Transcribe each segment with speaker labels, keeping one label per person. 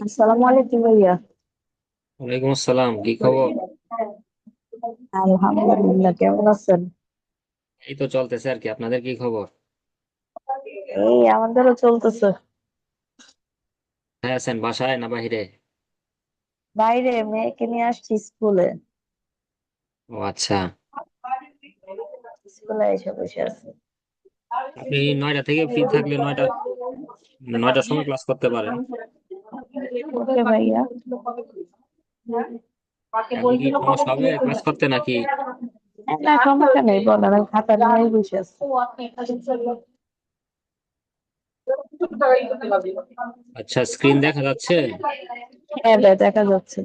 Speaker 1: আসসালামু আলাইকুম ভাইয়া।
Speaker 2: ওয়ালাইকুম আসসালাম, কি খবর?
Speaker 1: আলহামদুলিল্লাহ, কেমন আছেন?
Speaker 2: এই তো চলতেছে আর কি। আপনাদের কি খবর?
Speaker 1: এই আমাদেরও চলতেছে।
Speaker 2: হ্যাঁ, আছেন বাসায় না বাহিরে?
Speaker 1: বাইরে মেয়েকে নিয়ে আসছি স্কুলে।
Speaker 2: ও আচ্ছা।
Speaker 1: স্কুলে এসে বসে আছে।
Speaker 2: আপনি 9টা থেকে ফ্রি থাকলে 9টার সময় ক্লাস করতে পারেন।
Speaker 1: ওকে ভাইয়া।
Speaker 2: এখন কি সমস্যা হবে ক্লাস করতে নাকি?
Speaker 1: না, সমস্যা নেই, বলেন, আমি খাতা নিয়ে বসে আছি।
Speaker 2: আচ্ছা, স্ক্রিন দেখা যাচ্ছে?
Speaker 1: হ্যাঁ ভাই, দেখা যাচ্ছে।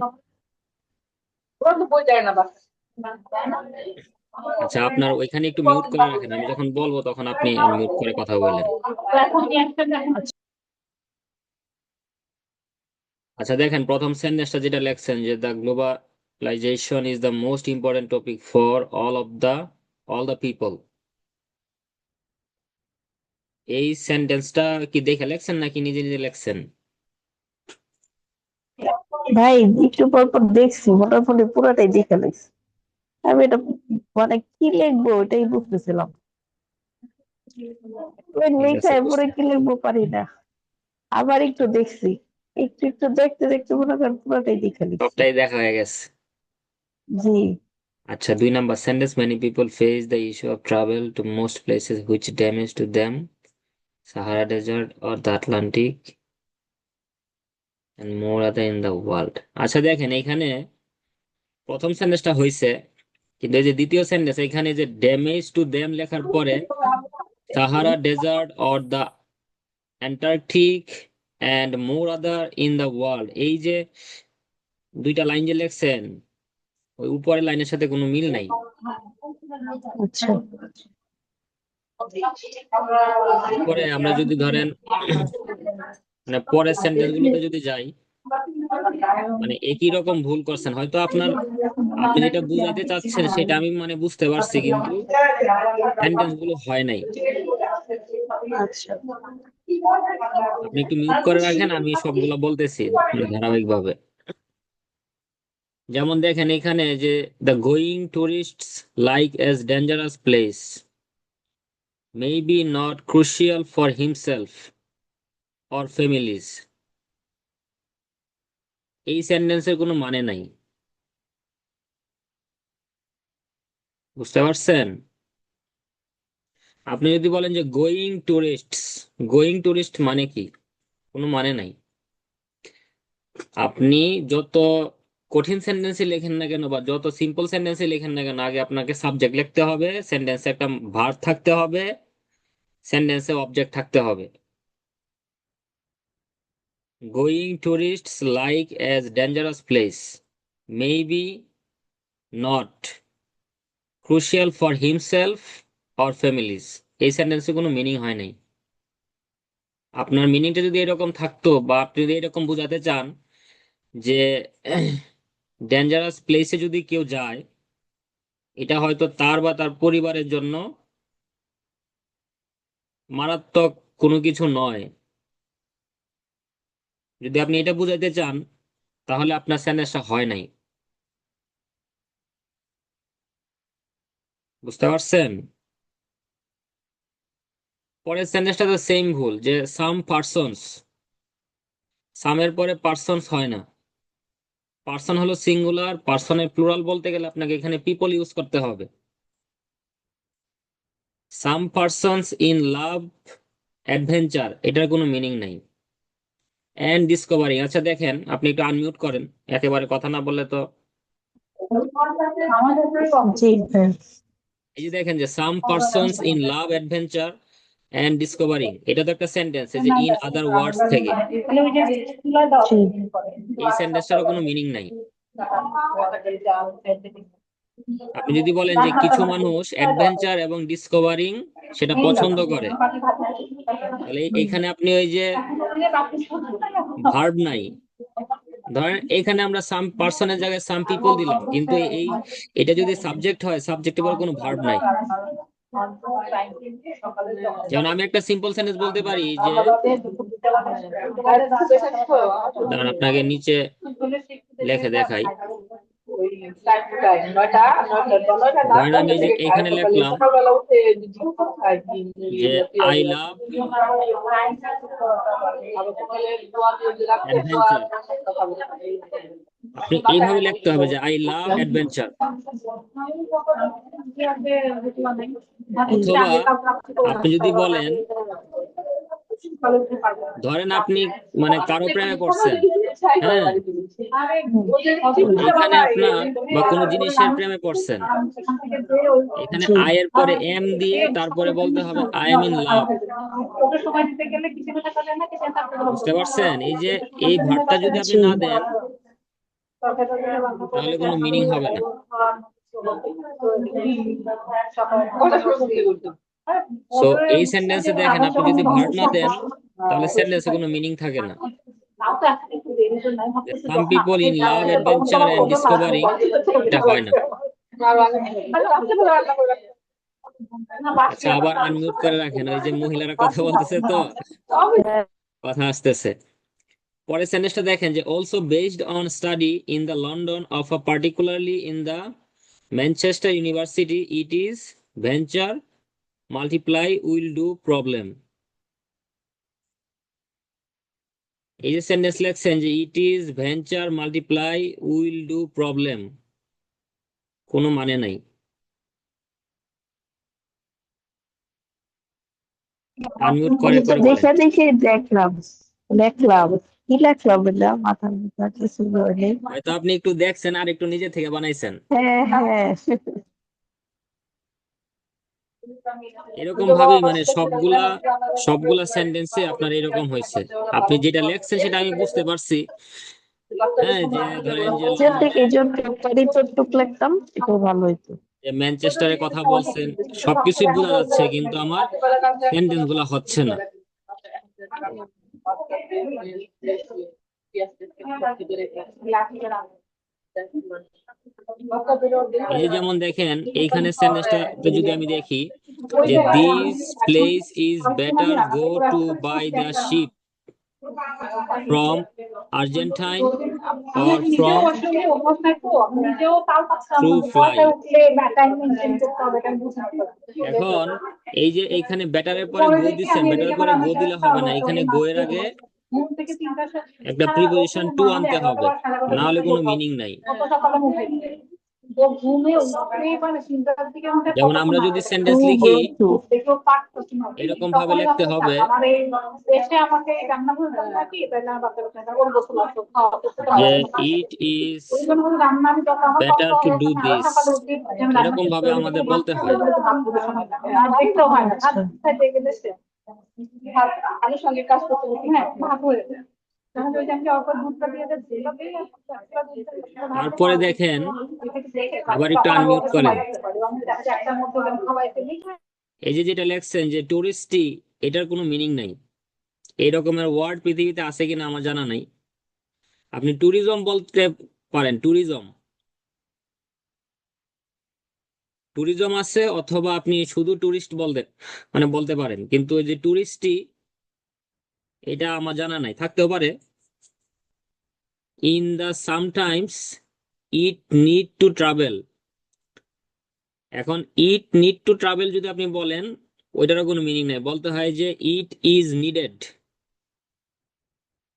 Speaker 2: আচ্ছা, আপনার ওইখানে একটু মিউট করে রাখেন, আমি যখন বলবো তখন আপনি আনমিউট করে কথা বলেন। আচ্ছা দেখেন, প্রথম সেন্টেন্সটা যেটা লেখছেন যে the globalization is the most important topic for all the people, এই সেন্টেন্সটা কি দেখে লেখছেন নাকি নিজে নিজে লেখছেন?
Speaker 1: ভাই, একটু পর পর দেখছি, মোটামুটি পুরোটাই দেখে লাগছে। আমি এটা মানে কি লিখবো ওটাই বুঝতেছিলাম। ওই
Speaker 2: ঠিক আছে,
Speaker 1: লেখায় পরে কি লিখবো পারি না। আবার একটু দেখছি, একটু একটু দেখতে দেখতে মনে করেন পুরোটাই দেখে লিখছি।
Speaker 2: সবটাই দেখা হয়ে গেছে।
Speaker 1: জি।
Speaker 2: আচ্ছা, 2 number sentence, many people face the issue of travel to most places which damage to them, Sahara desert or the Atlantic and more other in the world. আচ্ছা দেখেন, এখানে প্রথম সেন্টেন্সটা হয়েছে, কিন্তু এই যে দ্বিতীয় সেন্টেন্স, এখানে যে ড্যামেজ টু দেম লেখার পরে Sahara desert or the Antarctic and more other in the world, এই যে দুইটা লাইন যে লেখছেন, ওই উপরের লাইনের সাথে কোনো মিল নাই।
Speaker 1: আচ্ছা।
Speaker 2: এরপরে আমরা যদি ধরেন মানে পরের সেন্টেন্স গুলোতে যদি যাই, মানে একই রকম ভুল করছেন হয়তো আপনার, আপনি যেটা বুঝাইতে চাচ্ছেন সেটা আমি মানে বুঝতে পারছি, কিন্তু সেন্টেন্স গুলো হয় নাই।
Speaker 1: আচ্ছা।
Speaker 2: আপনি একটু মিউট করে রাখেন, আমি সবগুলো বলতেছি মানে ধারাবাহিকভাবে। যেমন দেখেন এখানে যে the going tourists like as dangerous place may be not crucial for himself or families, এই সেন্টেন্সের কোনো মানে নাই। বুঝতে পারছেন? আপনি যদি বলেন যে গোয়িং টুরিস্ট মানে কি, কোনো মানে নাই। আপনি যত কঠিন সেন্টেন্সই লেখেন না কেন বা যত সিম্পল সেন্টেন্সই লেখেন না কেন, আগে আপনাকে সাবজেক্ট লিখতে হবে, সেন্টেন্সে একটা ভার্ব থাকতে হবে, সেন্টেন্সে অবজেক্ট থাকতে হবে। Going tourists like as dangerous place may be not crucial for himself or families, এই সেন্টেন্সে কোনো মিনিং হয় নাই। আপনার মিনিংটা যদি এরকম থাকতো বা আপনি যদি এরকম বোঝাতে চান যে ডেঞ্জারাস প্লেসে যদি কেউ যায়, এটা হয়তো তার বা তার পরিবারের জন্য মারাত্মক কোনো কিছু নয়, যদি আপনি এটা বুঝাইতে চান, তাহলে আপনার সেন্টেন্সটা হয় নাই। বুঝতে পারছেন? পরের সেন্টেন্সটা তো সেম ভুল, যে সাম পার্সনস, সামের পরে পার্সনস হয় না, পার্সন হলো সিঙ্গুলার, পার্সনের প্লুরাল বলতে গেলে আপনাকে এখানে পিপল ইউজ করতে হবে। সাম পার্সনস ইন লাভ অ্যাডভেঞ্চার, এটার কোনো মিনিং নাই। এন্ড ডিসকভারিং, আচ্ছা দেখেন আপনি একটু আনমিউট করেন, একেবারে কথা না বললে তো।
Speaker 1: জি ভাই।
Speaker 2: এই যে দেখেন যে some persons in love adventure and discovering, এটা তো একটা সেন্টেন্স, এই যে ইন আদার ওয়ার্ডস থেকে, এই সেন্টেন্সটারও কোনো মিনিং নাই। আপনি যদি বলেন যে কিছু মানুষ অ্যাডভেঞ্চার এবং ডিসকভারিং সেটা পছন্দ করে, তাহলে এখানে আপনি ওই যে ভার্ব নাই, ধরেন এখানে আমরা সাম পার্সনের জায়গায় সাম পিপল দিলাম, কিন্তু এটা যদি সাবজেক্ট হয়, সাবজেক্টের পর কোনো ভার্ব নাই। যেমন আমি একটা সিম্পল সেন্টেন্স বলতে পারি যে, দাঁড়ান আপনাকে নিচে লেখে দেখাই। ধরেন আমি এই যে এখানে লিখলাম যে আই লাভ অ্যাডভেঞ্চার। আপনি এইভাবে লিখতে হবে যে আই লাভ অ্যাডভেঞ্চার। অথবা আপনি যদি বলেন, ধরেন আপনি মানে কারো প্রেমে পড়ছেন, হ্যাঁ, এইখানে আপনার বা কোনো জিনিসের প্রেমে পড়ছেন, এখানে
Speaker 1: জি
Speaker 2: আই এর পরে এম দিয়ে তারপরে বলতে হবে আই এম ইন লাভ। বুঝতে পারছেন? এই যে এই ভার্বটা যদি আপনি
Speaker 1: জি
Speaker 2: না দেন তাহলে কোনো মিনিং হবে না। সো এই সেন্টেন্সে দেখেন, আপনি যদি ভার্ব না দেন তাহলে সেন্টেন্সে কোনো মিনিং থাকে না। Some people in love adventure and discovering, এটা হয় না। আচ্ছা, আবার আনমিউট করে রাখেন, ওই যে মহিলারা কথা বলতেছে তো কথা আসতেছে। পরের সেন্টেন্সটা দেখেন যে also based on study in the London of a particularly in the Manchester university it is venture multiply will do problem. এই যে সেন্টেন্স লেখছেন যে it is venture multiply will do problem, কোনো মানে নাই। আনমিউট করে
Speaker 1: আমি তো
Speaker 2: করে বলেন।
Speaker 1: দেখে দেখে দেখলাম লেখলাম কি লেখলাম এটা মাথার মধ্যে আর কিছু নেই।
Speaker 2: হয়তো আপনি একটু দেখছেন আর একটু নিজে থেকে বানাইছেন।
Speaker 1: হ্যাঁ হ্যাঁ
Speaker 2: এরকম ভাবেই মানে সবগুলা সবগুলা সেন্টেন্সে আপনার এরকম হয়েছে। আপনি যেটা লেখছেন সেটা আমি বুঝতে পারছি, হ্যাঁ, যে ধরেন যে
Speaker 1: নিজের থেকে
Speaker 2: লন্ডনে,
Speaker 1: এই জন্য চটটুক লিখতাম এটাই ভালো হইতো।
Speaker 2: যে ম্যানচেস্টারের কথা বলছেন, সবকিছুই বোঝা যাচ্ছে কিন্তু আমার সেন্টেন্স গুলা হচ্ছে না। এই যে যেমন দেখেন এইখানে সেন্টেন্সটা যদি আমি দেখি যে this place is better go to by the ship from Argentine or from through fly. এখন এই যে এইখানে ব্যাটারের পরে গো দিচ্ছেন, ব্যাটারের পরে গো দিলে হবে না, এখানে গো এর আগে একটা প্রিপোজিশন টু আনতে হবে, না হলে কোনো মিনিং নাই। যেমন আমরা যদি সেন্টেন্স লিখি
Speaker 1: টু
Speaker 2: এরকম ভাবে লিখতে হবে যে it is better to do this, এরকম ভাবে আমাদের বলতে হয়। তারপরে দেখেন, আবার একটু আনমিউট করেন। এই যে যেটা লেখছেন যে টুরিস্টি, এটার কোনো মিনিং নাই। এই রকমের ওয়ার্ড পৃথিবীতে আছে কিনা আমার জানা নাই। আপনি ট্যুরিজম বলতে পারেন, ট্যুরিজম, ট্যুরিজম আছে, অথবা আপনি শুধু টুরিস্ট বলতে মানে বলতে পারেন, কিন্তু ওই যে টুরিস্টি, এটা আমার জানা নাই, থাকতেও পারে। In the sometimes it need to travel. এখন ইট নিড টু ট্রাভেল যদি আপনি বলেন, ওইটারও কোনো মিনিং নেই, বলতে হয় যে ইট ইজ নিডেড,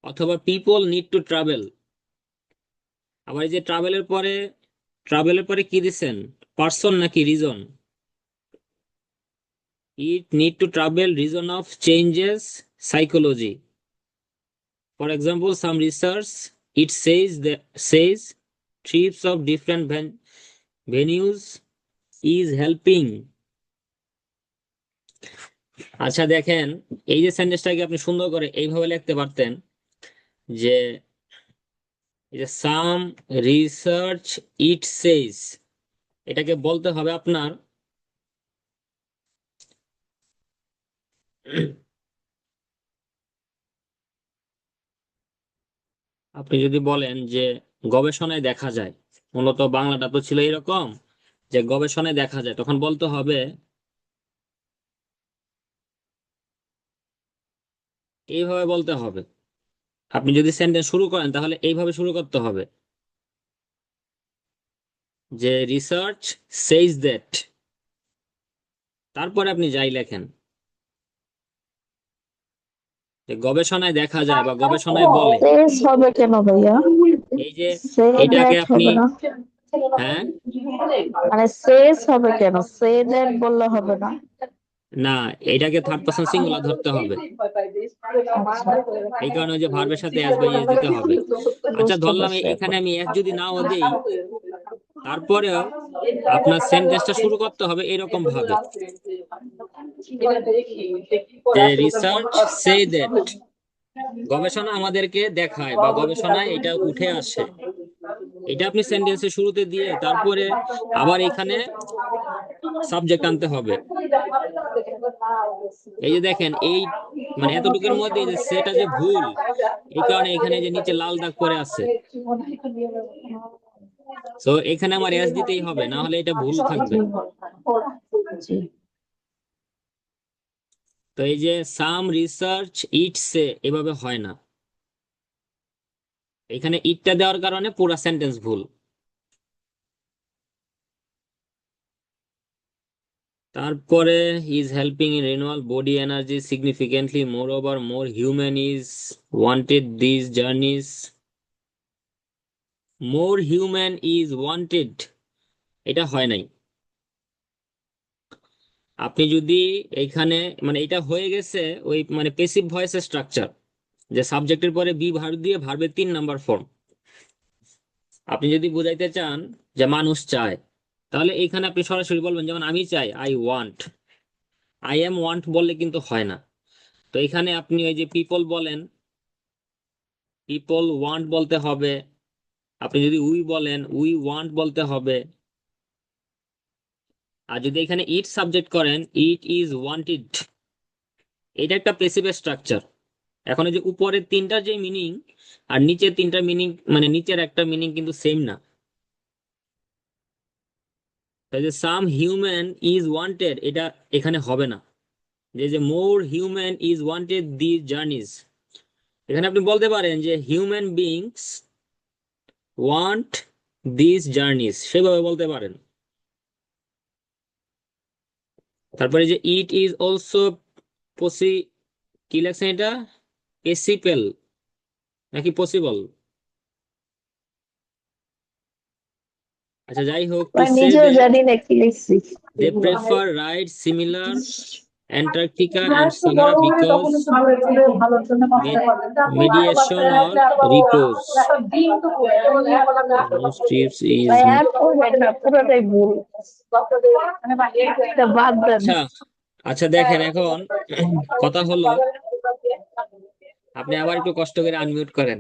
Speaker 2: অথবা পিপল নিড টু ট্রাভেল। আবার এই যে ট্রাভেলের পরে কি দিচ্ছেন, পার্সন নাকি reason? It need to travel reason of changes psychology. For example some research it says trips of different venues is helping। আচ্ছা দেখেন, এই যে সেন্টেন্সটাকে আপনি সুন্দর করে এইভাবে লিখতে পারতেন যে এই যে সাম রিসার্চ ইট says, এটাকে বলতে হবে আপনার আপনি যদি বলেন যে গবেষণায় দেখা যায়, মূলত বাংলাটা তো ছিল এরকম যে গবেষণায় দেখা যায়, তখন বলতে হবে এইভাবে বলতে হবে। আপনি যদি সেন্টেন্স শুরু করেন তাহলে এইভাবে শুরু করতে হবে, যে রিসার্চ সেইজ দ্যাট, তারপরে আপনি যাই লেখেন, যে গবেষণায় দেখা যায় বা গবেষণায় বলে।
Speaker 1: সেস হবে কেন ভাইয়া?
Speaker 2: এই যে
Speaker 1: সে
Speaker 2: এটাকে
Speaker 1: দ্যাট
Speaker 2: আপনি,
Speaker 1: হবে না?
Speaker 2: হ্যাঁ,
Speaker 1: মানে সেস হবে কেন? সে দ্যাট বললে হবে না?
Speaker 2: না, এটাকে থার্ড পারসন সিঙ্গুলার ধরতে হবে। এই কারণে ওই যে ভার্বের সাথে এস বাই এস দিতে হবে। আচ্ছা,
Speaker 1: বুঝতে
Speaker 2: ধরলাম
Speaker 1: পারছি
Speaker 2: এখানে
Speaker 1: এখন।
Speaker 2: আমি এস যদি নাও দেই, তারপরেও আপনার সেন্টেন্সটা শুরু করতে হবে এরকম ভাবে, যে রিসার্চ সে দ্যাট, গবেষণা আমাদেরকে দেখায় বা গবেষণায় এটা উঠে আসে। এটা আপনি সেন্টেন্সের শুরুতে দিয়ে তারপরে আবার এখানে সাবজেক্ট আনতে হবে। এই যে দেখেন, এই মানে এতটুকুর মধ্যে এই যে সেটা যে ভুল, এই কারণে এখানে যে নিচে লাল দাগ পড়ে আছে। তো এখানে আমার এস দিতেই হবে, না হলে এটা ভুল থাকবে।
Speaker 1: জি।
Speaker 2: তো এই যে সাম রিসার্চ ইট সে, এভাবে হয় না। এখানে ইটটা দেওয়ার কারণে পুরো সেন্টেন্স ভুল। তারপরে is helping in renewal body energy significantly, more over more human is wanted this journeys. More human is wanted, এটা হয় নাই। আপনি যদি এখানে, মানে এটা হয়ে গেছে ওই মানে পেসিভ ভয়েসের স্ট্রাকচার, যে সাবজেক্টের পরে বি ভার্ব দিয়ে ভার্বের 3 নাম্বার ফর্ম। আপনি যদি বুঝাইতে চান যে মানুষ চায়, তাহলে এখানে আপনি সরাসরি বলবেন, যেমন আমি চাই, I want. I am want বললে কিন্তু হয় না। তো এখানে আপনি ওই যে পিপল বলেন, পিপল ওয়ান্ট বলতে হবে। আপনি যদি উই বলেন, উই ওয়ান্ট বলতে হবে। আর যদি এখানে ইট সাবজেক্ট করেন, ইট ইজ ওয়ান্টেড, এটা একটা প্যাসিভ স্ট্রাকচার। এখন এই যে উপরের তিনটার যে মিনিং আর নিচের তিনটার মিনিং, মানে নিচের একটা মিনিং কিন্তু সেম না। তাই যে সাম হিউম্যান ইজ ওয়ান্টেড, এটা এখানে হবে না। যে যে more human is wanted the journeys, এখানে আপনি বলতে পারেন যে human beings want this journeys, সেভাবে বলতে পারেন। তারপরে যে ইট ইজ অলসো পসি, কি লেখছেন এটা, এসিপেল নাকি পসিবল? আচ্ছা, যাই হোক, টু
Speaker 1: মানে
Speaker 2: সে
Speaker 1: নিজেও
Speaker 2: দ্যাট
Speaker 1: জানি না কি লিখছি।
Speaker 2: they prefer ride similar Antarctica and Sahara because med- mediation or repose. Most trips
Speaker 1: ভাই
Speaker 2: is
Speaker 1: আর পড়বেন না, পুরোটাই ভুল। এটা বাদ দেন।
Speaker 2: আচ্ছা। আচ্ছা, দেখেন এখন কথা হলো, আপনি আবার একটু কষ্ট করে আনমিউট করেন।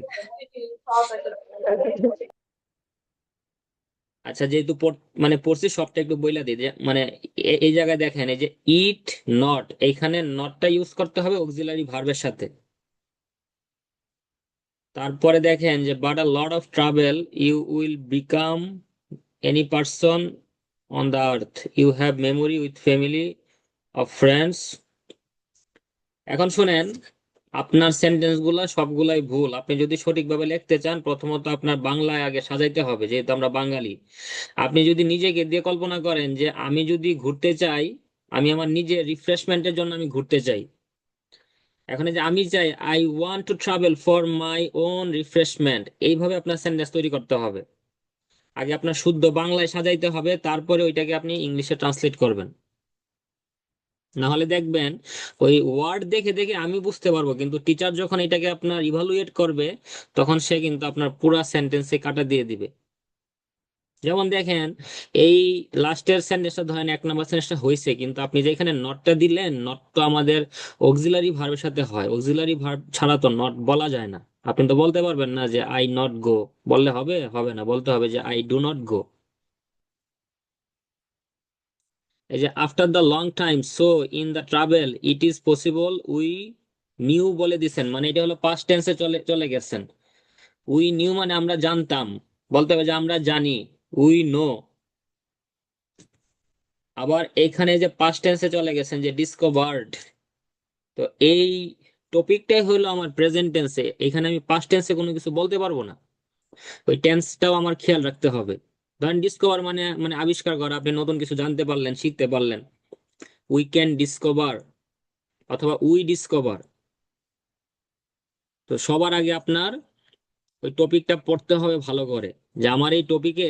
Speaker 2: আচ্ছা, যেহেতু মানে পড়ছি সবটা একটু বইলা দিই, যে মানে এই জায়গায় দেখেন, এই যে ইট নট, এইখানে নটটা ইউজ করতে হবে অক্সিলারি ভার্বের সাথে। তারপরে দেখেন যে but a lot of travel you will become any person on the earth, you have memory with family of friends. এখন শুনেন, আপনার সেন্টেন্স গুলা সবগুলাই ভুল। আপনি যদি সঠিকভাবে লিখতে চান, প্রথমত আপনার বাংলায় আগে সাজাইতে হবে, যেহেতু আমরা বাঙালি। আপনি যদি নিজেকে দিয়ে কল্পনা করেন যে আমি যদি ঘুরতে চাই, আমি আমার নিজের রিফ্রেশমেন্টের জন্য আমি ঘুরতে চাই। এখন এই যে আমি চাই, I want to travel for my own refreshment, এইভাবে আপনার সেন্টেন্স তৈরি করতে হবে। আগে আপনার শুদ্ধ বাংলায় সাজাইতে হবে, তারপরে ওইটাকে আপনি ইংলিশে ট্রান্সলেট করবেন। না হলে দেখবেন, ওই ওয়ার্ড দেখে দেখে আমি বুঝতে পারবো, কিন্তু টিচার যখন এটাকে আপনার ইভালুয়েট করবে, তখন সে কিন্তু আপনার পুরা সেন্টেন্সে কাটা দিয়ে দিবে। যেমন দেখেন, এই লাস্টের সেন্টেন্সটা ধরেন 1 নম্বর সেন্টেন্সটা হয়েছে, কিন্তু আপনি যে এখানে নটটা দিলেন, নট তো আমাদের অক্সিলারি ভার্বের সাথে হয়, অক্সিলারি ভার্ব ছাড়া তো নট বলা যায় না। আপনি তো বলতে পারবেন না যে আই নট গো, বললে হবে? হবে না, বলতে হবে যে আই ডু নট গো। এই যে after the long time so in the travel it is possible we new বলে দিছেন, মানে এটা হলো পাস্ট টেন্সে চলে চলে গেছেন। উই নিউ মানে আমরা জানতাম, বলতে হবে যে আমরা জানি, উই নো। আবার এখানে যে পাস্ট টেন্সে চলে গেছেন, যে ডিসকভার্ড, তো এই টপিকটাই হলো আমার প্রেজেন্ট টেন্সে, এখানে আমি পাস্ট টেন্সে কোনো কিছু বলতে পারবো না, ওই টেন্সটাও আমার খেয়াল রাখতে হবে। ধরেন ডিসকভার মানে মানে আবিষ্কার করা, আপনি নতুন কিছু জানতে পারলেন, শিখতে পারলেন, উই ক্যান ডিসকভার অথবা উই ডিসকভার। তো সবার আগে আপনার ওই টপিকটা পড়তে হবে ভালো করে, যে আমার এই টপিকে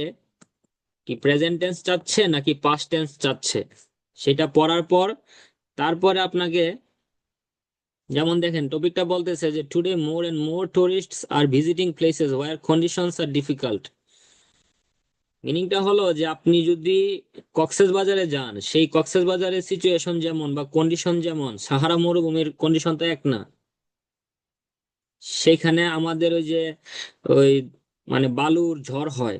Speaker 2: কি প্রেজেন্ট টেন্স চাচ্ছে নাকি পাস্ট টেন্স চাচ্ছে। সেটা পড়ার পর তারপরে আপনাকে, যেমন দেখেন টপিকটা বলতেছে যে today more and more tourists are visiting places where conditions are difficult. মিনিংটা হলো যে আপনি যদি কক্সেস বাজারে যান, সেই কক্সেস বাজারের সিচুয়েশন যেমন বা কন্ডিশন যেমন সাহারা মরুভূমির কন্ডিশন তো এক না। সেখানে আমাদের ওই যে ওই মানে বালুর ঝড় হয়,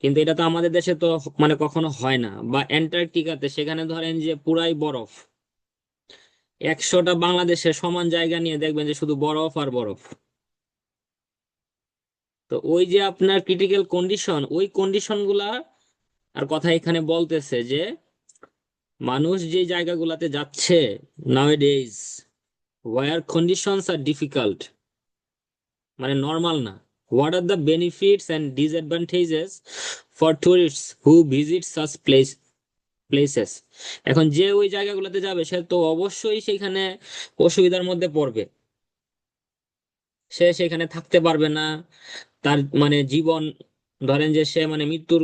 Speaker 2: কিন্তু এটা তো আমাদের দেশে তো মানে কখনো হয় না। বা অ্যান্টার্কটিকাতে সেখানে ধরেন যে পুরাই বরফ, 100টা বাংলাদেশের সমান জায়গা নিয়ে দেখবেন যে শুধু বরফ আর বরফ। তো ওই যে আপনার ক্রিটিক্যাল কন্ডিশন, ওই কন্ডিশন গুলা আর কথা এখানে বলতেছে যে মানুষ যে জায়গাগুলাতে যাচ্ছে nowadays, where conditions are difficult, মানে নর্মাল না। What are the benefits and disadvantages for tourists who visit such places. এখন যে ওই জায়গাগুলোতে যাবে সে তো অবশ্যই সেখানে অসুবিধার মধ্যে পড়বে, সে সেখানে থাকতে পারবে না, তার মানে জীবন, ধরেন যে সে মানে মৃত্যুর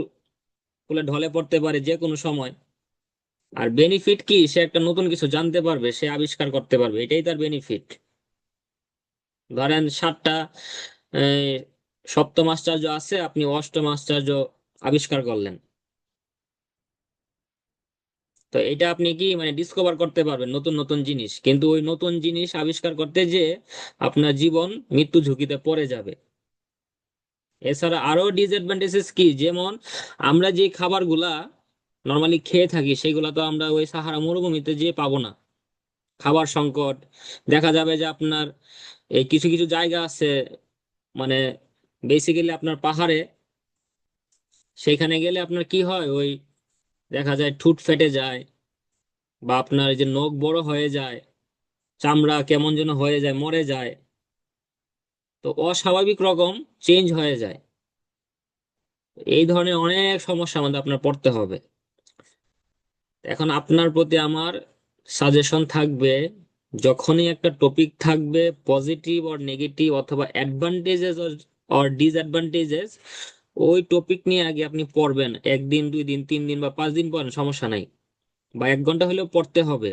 Speaker 2: কুলে ঢলে পড়তে পারে যে কোনো সময়। আর বেনিফিট কি, সে একটা নতুন কিছু জানতে পারবে, সে আবিষ্কার করতে পারবে, এটাই তার বেনিফিট। ধরেন 7টা সপ্তম আশ্চর্য আছে, আপনি অষ্টম আশ্চর্য আবিষ্কার করলেন, তো এটা আপনি কি মানে ডিসকভার করতে পারবেন নতুন নতুন জিনিস, কিন্তু ওই নতুন জিনিস আবিষ্কার করতে যে আপনার জীবন মৃত্যু ঝুঁকিতে পড়ে যাবে। এছাড়া আরো ডিসঅ্যাডভান্টেজেস কি, যেমন আমরা যে খাবারগুলা নর্মালি খেয়ে থাকি সেগুলা তো আমরা ওই সাহারা মরুভূমিতে যে পাবো না। খাবার সংকট দেখা যাবে যে আপনার এই কিছু কিছু জায়গা আছে মানে বেসিক্যালি আপনার পাহাড়ে, সেখানে গেলে আপনার কি হয়, ওই দেখা যায় ঠুট ফেটে যায়, বা আপনার এই যে নখ বড় হয়ে যায়, চামড়া কেমন যেন হয়ে যায়, মরে যায়, তো অস্বাভাবিক রকম চেঞ্জ হয়ে যায়। এই ধরনের অনেক সমস্যার মধ্যে আপনার পড়তে হবে। এখন আপনার প্রতি আমার সাজেশন থাকবে, যখনই একটা টপিক থাকবে পজিটিভ অর নেগেটিভ অথবা অ্যাডভান্টেজেস অর ডিসঅ্যাডভান্টেজেস, ওই টপিক নিয়ে আগে আপনি পড়বেন। 1 দিন 2 দিন 3 দিন বা 5 দিন পড়েন, সমস্যা নাই, বা 1 ঘন্টা হলেও পড়তে হবে।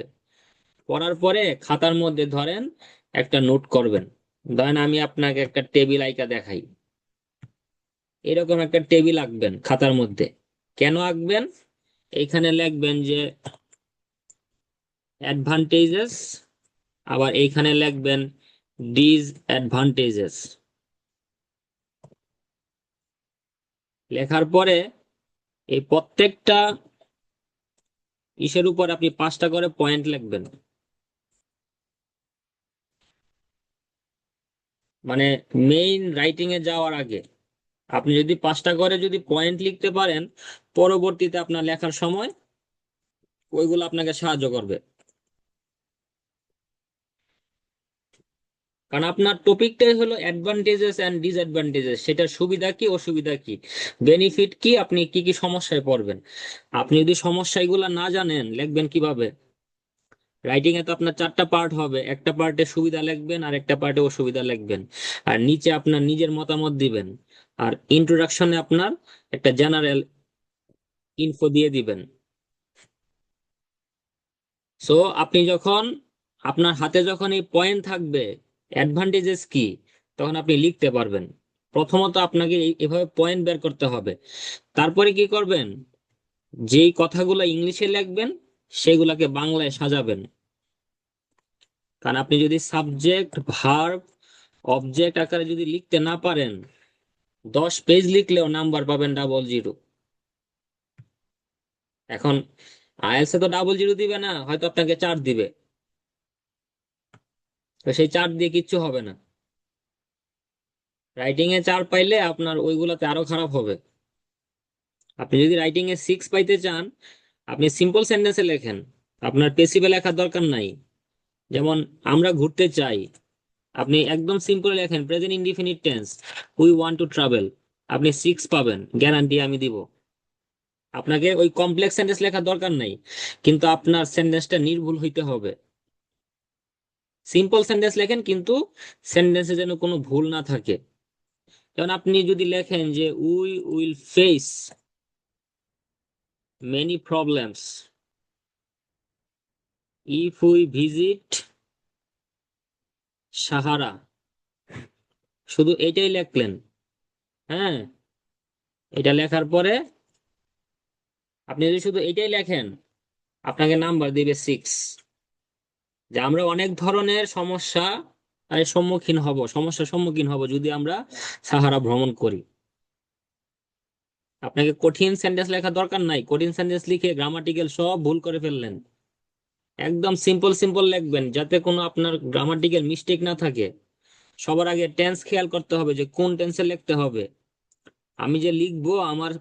Speaker 2: পড়ার পরে খাতার মধ্যে ধরেন একটা নোট করবেন। ধরেন আমি আপনাকে একটা টেবিল আইকা দেখাই, এরকম একটা টেবিল আঁকবেন খাতার মধ্যে। কেন আঁকবেন, এইখানে লিখবেন যে অ্যাডভান্টেজেস, আবার এইখানে লিখবেন ডিসঅ্যাডভান্টেজেস। লেখার পরে এই প্রত্যেকটা ইসের উপর আপনি 5টা করে পয়েন্ট লিখবেন। মানে মেইন রাইটিং এ যাওয়ার আগে আপনি যদি 5টা করে যদি পয়েন্ট লিখতে পারেন, পরবর্তীতে আপনার লেখার সময় ওইগুলো আপনাকে সাহায্য করবে। কারণ আপনার টপিকটাই হলো অ্যাডভান্টেজেস অ্যান্ড ডিসঅ্যাডভান্টেজেস, সেটার সুবিধা কি অসুবিধা কি, বেনিফিট কি, আপনি কি কি সমস্যায় পড়বেন। আপনি যদি সমস্যাগুলো না জানেন লিখবেন কিভাবে। রাইটিং এ তো আপনার 4টা পার্ট হবে, একটা পার্টে সুবিধা লিখবেন আর একটা পার্টে অসুবিধা লিখবেন, আর নিচে আপনার নিজের মতামত দিবেন, আর ইন্ট্রোডাকশনে আপনার একটা জেনারেল ইনফো দিয়ে দিবেন। সো আপনি যখন আপনার হাতে যখন এই পয়েন্ট থাকবে অ্যাডভান্টেজেস কি, তখন আপনি লিখতে পারবেন। প্রথমত আপনাকে এভাবে পয়েন্ট বের করতে হবে। তারপরে কি করবেন, যেই কথাগুলো ইংলিশে লিখবেন সেগুলাকে বাংলায় সাজাবেন। কারণ আপনি যদি সাবজেক্ট ভার্ব অবজেক্ট আকারে যদি লিখতে না পারেন, 10 পেজ লিখলেও নাম্বার পাবেন 00। এখন আইএলটিএস তো 00 দিবে না, হয়তো আপনাকে 4 দিবে, তো সেই 4 দিয়ে কিচ্ছু হবে না। রাইটিং এ 4 পাইলে আপনার ওইগুলাতে আরো খারাপ হবে। আপনি যদি রাইটিং এ 6 পাইতে চান, আপনি সিম্পল সেন্টেন্সে লেখেন, আপনার পেসিভে লেখার দরকার নাই। যেমন আমরা ঘুরতে চাই, আপনি একদম সিম্পল লেখেন present indefinite tense, we want to travel, আপনি 6 পাবেন, গ্যারান্টি আমি দিব। আপনাকে ওই কমপ্লেক্স সেন্টেন্স লেখার দরকার নাই, কিন্তু আপনার সেন্টেন্সটা নির্ভুল হইতে হবে। সিম্পল সেন্টেন্স লেখেন, কিন্তু সেন্টেন্সে যেন কোনো ভুল না থাকে। যেমন আপনি যদি লেখেন যে we will face many problems if we visit Sahara, শুধু এটাই লেখলেন, হ্যাঁ, এটা লেখার পরে আপনি যদি শুধু এটাই লেখেন, আপনাকে নাম্বার দিবে 6। যে আমরা অনেক ধরনের সমস্যার সম্মুখীন হব যদি আমরা সাহারা ভ্রমণ করি। আপনাকে কঠিন সেন্টেন্স লেখার দরকার নাই, কঠিন সেন্টেন্স লিখে গ্রামাটিক্যাল সব ভুল করে ফেললেন। একদম সিম্পল সিম্পল লিখবেন, যাতে কোনো আপনার গ্রামাটিক্যাল মিস্টেক না থাকে। সবার আগে টেন্স খেয়াল করতে হবে যে কোন টেন্সে লিখতে হবে। আমি যে লিখবো আমার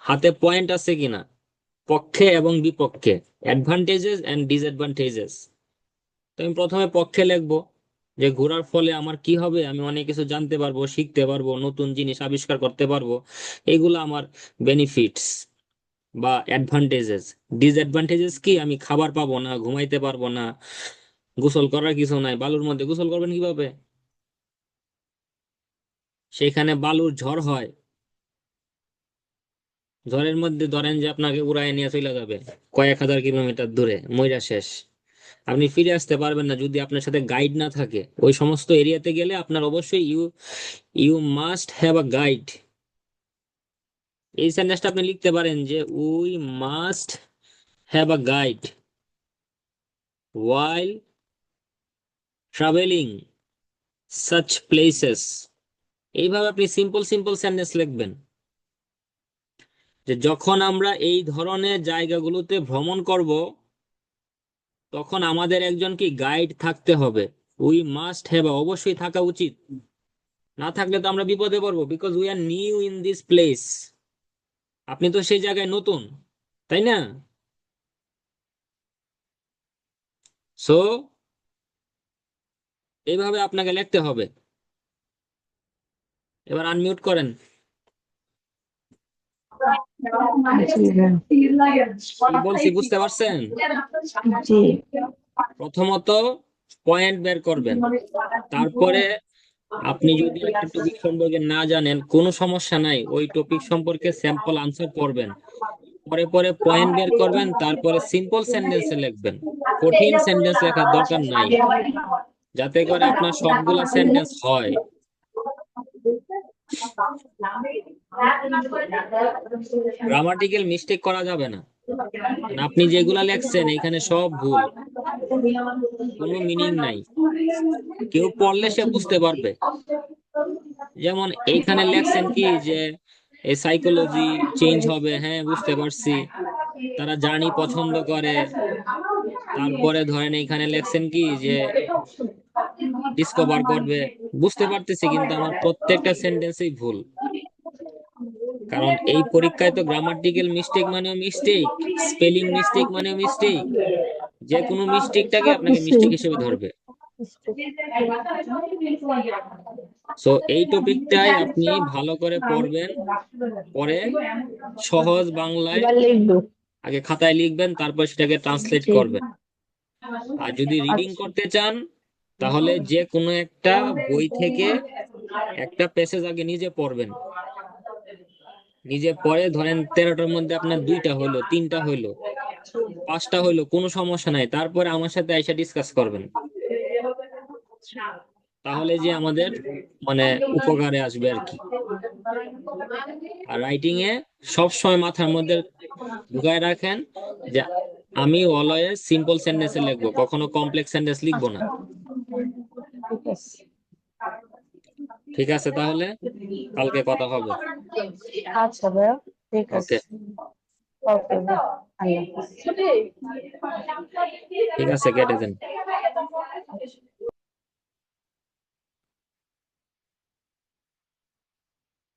Speaker 2: হাতে পয়েন্ট আছে কিনা, পক্ষে এবং বিপক্ষে, অ্যাডভান্টেজেস এন্ড ডিসঅ্যাডভান্টেজেস। তো আমি প্রথমে পক্ষে লিখবো, যে ঘোরার ফলে আমার কি হবে, আমি অনেক কিছু জানতে পারবো, শিখতে পারবো, নতুন জিনিস আবিষ্কার করতে পারবো, এগুলো আমার বেনিফিটস বা অ্যাডভান্টেজেস। ডিসঅ্যাডভান্টেজেস কি, আমি খাবার পাবো না, ঘুমাইতে পারবো না, গোসল করার কিছু নাই, বালুর মধ্যে গোসল করবেন কিভাবে, সেখানে বালুর ঝড় হয়, ঝড়ের মধ্যে ধরেন যে আপনাকে উড়ায় নিয়ে চলে যাবে কয়েক হাজার কিলোমিটার দূরে, মইরা শেষ। আপনি ফিরে আসতে পারবেন না যদি আপনার সাথে গাইড না থাকে। ওই সমস্ত এরিয়াতে গেলে আপনার অবশ্যই you you must have a guide. এই সেন্টেন্সটা আপনি লিখতে পারেন যে we must have a guide while travelling such places. এইভাবে আপনি সিম্পল সিম্পল সেন্টেন্স লিখবেন, যে যখন আমরা এই ধরনের জায়গাগুলোতে ভ্রমণ করব, তখন আমাদের একজন কি গাইড থাকতে হবে। উই মাস্ট হ্যাভ, অবশ্যই থাকা উচিত, না থাকলে তো আমরা বিপদে পড়বো, because we are new in this place. আপনি তো সেই জায়গায় নতুন, তাই না? সো এইভাবে আপনাকে লিখতে হবে। এবার আনমিউট করেন। কি বলছি বুঝতে পারছেন?
Speaker 1: জি।
Speaker 2: প্রথমত পয়েন্ট বের করবেন, তারপরে আপনি যদি একটা টপিক সম্পর্কে না জানেন কোনো সমস্যা নাই, ওই টপিক সম্পর্কে স্যাম্পল আনসার পড়বেন, পরে পরে পয়েন্ট বের করবেন, তারপরে সিম্পল সেন্টেন্সে লিখবেন। কঠিন সেন্টেন্স লেখার দরকার নাই, যাতে করে আপনার সবগুলা সেন্টেন্স হয়। গ্রামাটিক্যাল মিস্টেক করা যাবে না, মানে আপনি যেগুলা লেখছেন এখানে সব ভুল, কোনো মিনিং নাই। কেউ পড়লে সে বুঝতে পারবে। যেমন এইখানে লেখছেন কি যে এই সাইকোলজি চেঞ্জ হবে, হ্যাঁ বুঝতে পারছি, তারা জার্নি পছন্দ করে। তারপরে ধরেন এইখানে লেখছেন কি যে ডিসকভার করবে, বুঝতে পারতেছি, কিন্তু আমার প্রত্যেকটা সেন্টেন্সই ভুল। কারণ এই পরীক্ষায় তো গ্রামাটিক্যাল মিস্টেক মানেও মিস্টেক, স্পেলিং মিস্টেক মানেও মিস্টেক, যে কোনো মিস্টেকটাকে আপনাকে
Speaker 1: সবকিছুই
Speaker 2: মিস্টেক হিসেবে ধরবে। সো এই টপিকটাই আপনি ভালো করে পড়বেন, পরে সহজ বাংলায়
Speaker 1: এবার লিখবো।
Speaker 2: আগে খাতায় লিখবেন, তারপর সেটাকে ট্রান্সলেট
Speaker 1: জি।
Speaker 2: করবেন। আর যদি রিডিং
Speaker 1: আচ্ছা।
Speaker 2: করতে চান, তাহলে যে কোনো একটা বই থেকে একটা প্যাসেজ আগে নিজে পড়বেন, নিজে পড়ে ধরেন 13টার মধ্যে আপনার 2টা হইলো, 3টা হইলো, 5টা হইলো, কোনো সমস্যা নাই, তারপরে আমার সাথে আইসা ডিসকাস করবেন। তাহলে যে আমাদের মানে উপকারে আসবে আর কি। আর রাইটিং এ সব সময় মাথার মধ্যে ঢুকায় রাখেন যে আমি অলওয়েজ সিম্পল সেন্টেন্সে লিখবো, কখনো কমপ্লেক্স সেন্টেন্স লিখবো না।
Speaker 1: ঠিক আছে।
Speaker 2: ঠিক আছে, তাহলে কালকে কথা হবে।
Speaker 1: আচ্ছা ভাইয়া, ঠিক আছে।
Speaker 2: ওকে,
Speaker 1: ওকে ভাই, আল্লাহ হাফেজ।
Speaker 2: ঠিক আছে, কেটে দেন।